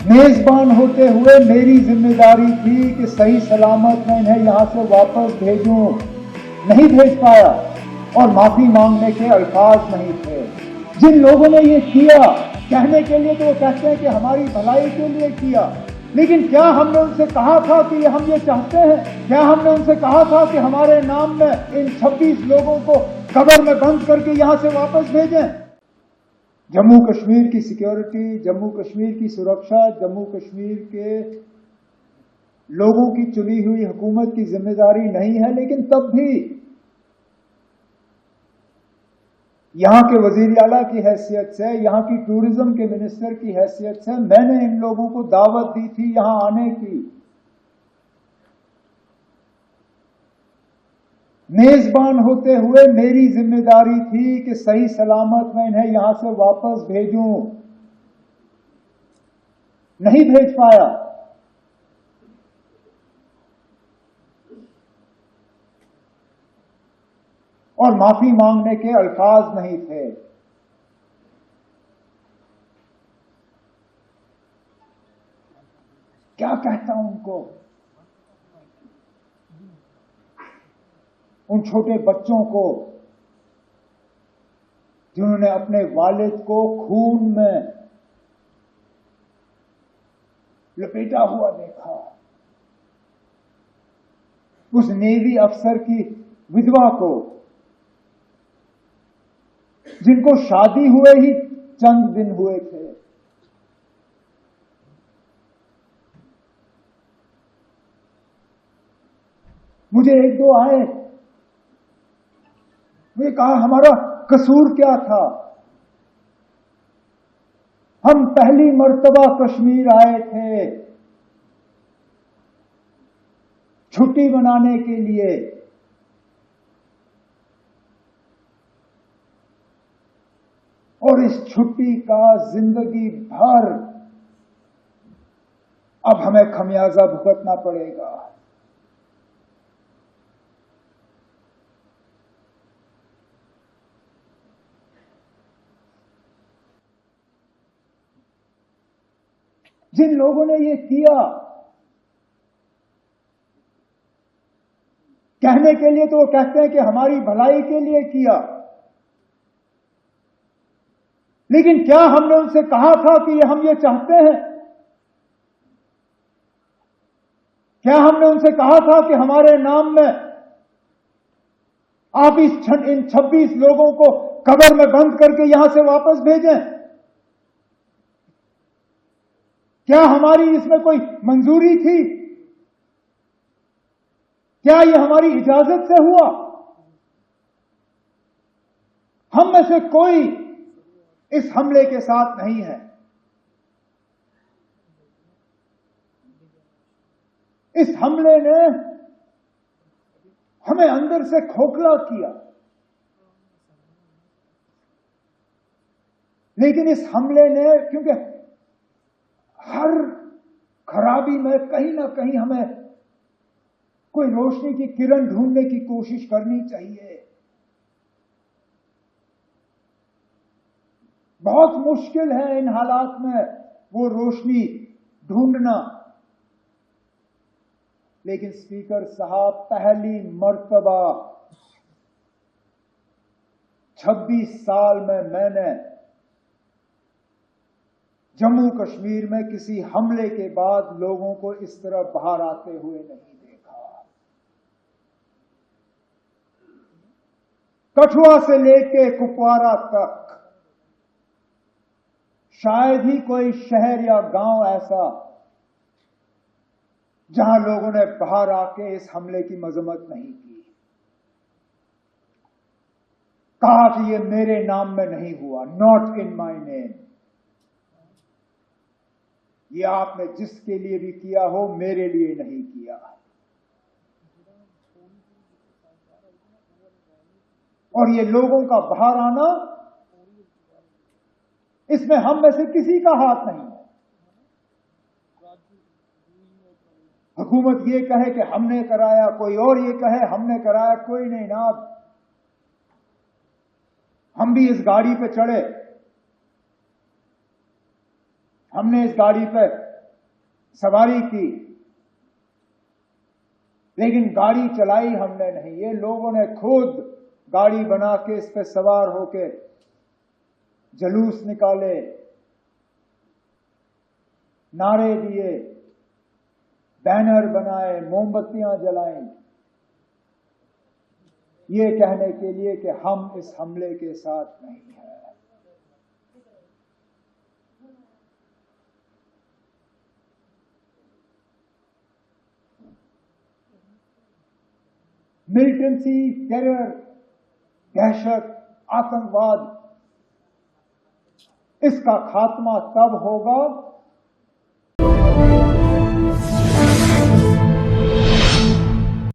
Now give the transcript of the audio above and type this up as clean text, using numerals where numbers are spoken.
मेजबान होते हुए मेरी जिम्मेदारी थी कि सही सलामत मैं इन्हें यहां से वापस भेजूं, नहीं भेज पाया और माफी मांगने के अल्फाज नहीं थे। जिन लोगों ने ये किया, कहने के लिए तो वो कहते हैं कि हमारी भलाई के लिए किया, लेकिन क्या हमने उनसे कहा था कि हम ये चाहते हैं? क्या हमने उनसे कहा था कि हमारे नाम में इन 26 लोगों को कब्र में बंद करके यहां से वापस भेजें? जम्मू कश्मीर की सिक्योरिटी, जम्मू कश्मीर की सुरक्षा, जम्मू कश्मीर के लोगों की चुनी हुई हुकूमत की जिम्मेदारी नहीं है, लेकिन तब भी यहां के वजीर आला की हैसियत से, यहां की टूरिज्म के मिनिस्टर की हैसियत से मैंने इन लोगों को दावत दी थी यहां आने की। मेजबान होते हुए मेरी जिम्मेदारी थी कि सही सलामत मैं इन्हें यहां से वापस भेजूं, नहीं भेज पाया। और माफी मांगने के अल्फाज नहीं थे। क्या कहता हूं उनको, उन छोटे बच्चों को जिन्होंने अपने वालिद को खून में लपेटा हुआ देखा, उस नेवी अफसर की विधवा को जिनको शादी हुए ही चंद दिन हुए थे, मुझे एक दो आए, मुझे कहा हमारा कसूर क्या था? हम पहली मर्तबा कश्मीर आए थे छुट्टी मनाने के लिए, और इस छुट्टी का जिंदगी भर अब हमें खमियाजा भुगतना पड़ेगा। जिन लोगों ने ये किया, कहने के लिए तो वो कहते हैं कि हमारी भलाई के लिए किया, लेकिन क्या हमने उनसे कहा था कि हम ये चाहते हैं? क्या हमने उनसे कहा था कि हमारे नाम में आप इन 26 लोगों को कब्र में बंद करके यहां से वापस भेजें? क्या हमारी इसमें कोई मंजूरी थी? क्या ये हमारी इजाजत से हुआ? हम में से कोई इस हमले के साथ नहीं है। इस हमले ने हमें अंदर से खोखला किया, लेकिन इस हमले ने, क्योंकि हर खराबी में कहीं ना कहीं हमें कोई रोशनी की किरण ढूंढने की कोशिश करनी चाहिए। बहुत मुश्किल है इन हालात में वो रोशनी ढूंढना, लेकिन स्पीकर साहब, पहली मर्तबा 26 साल में मैंने जम्मू कश्मीर में किसी हमले के बाद लोगों को इस तरह बाहर आते हुए नहीं देखा। कठुआ से लेके कुपवारा तक शायद ही कोई शहर या गांव ऐसा जहां लोगों ने बाहर आके इस हमले की मजम्मत नहीं की, कहा कि ये मेरे नाम में नहीं हुआ, नॉट इन माय नेम। ये आपने जिसके लिए भी किया हो, मेरे लिए नहीं किया। और ये लोगों का बाहर आना, इसमें हम में से किसी का हाथ नहीं है। हुकूमत ये कहे कि हमने कराया, कोई और ये कहे हमने कराया, कोई नहीं ना। हम भी इस गाड़ी पे चढ़े, हमने इस गाड़ी पे सवारी की, लेकिन गाड़ी चलाई हमने नहीं। ये लोगों ने खुद गाड़ी बना के इस पे सवार होके जुलूस निकाले, नारे दिए, बैनर बनाए, मोमबत्तियां जलाई, ये कहने के लिए कि हम इस हमले के साथ नहीं हैं। मिलिटेंसी, टेरर, दहशत, आतंकवाद, इसका खात्मा तब होगा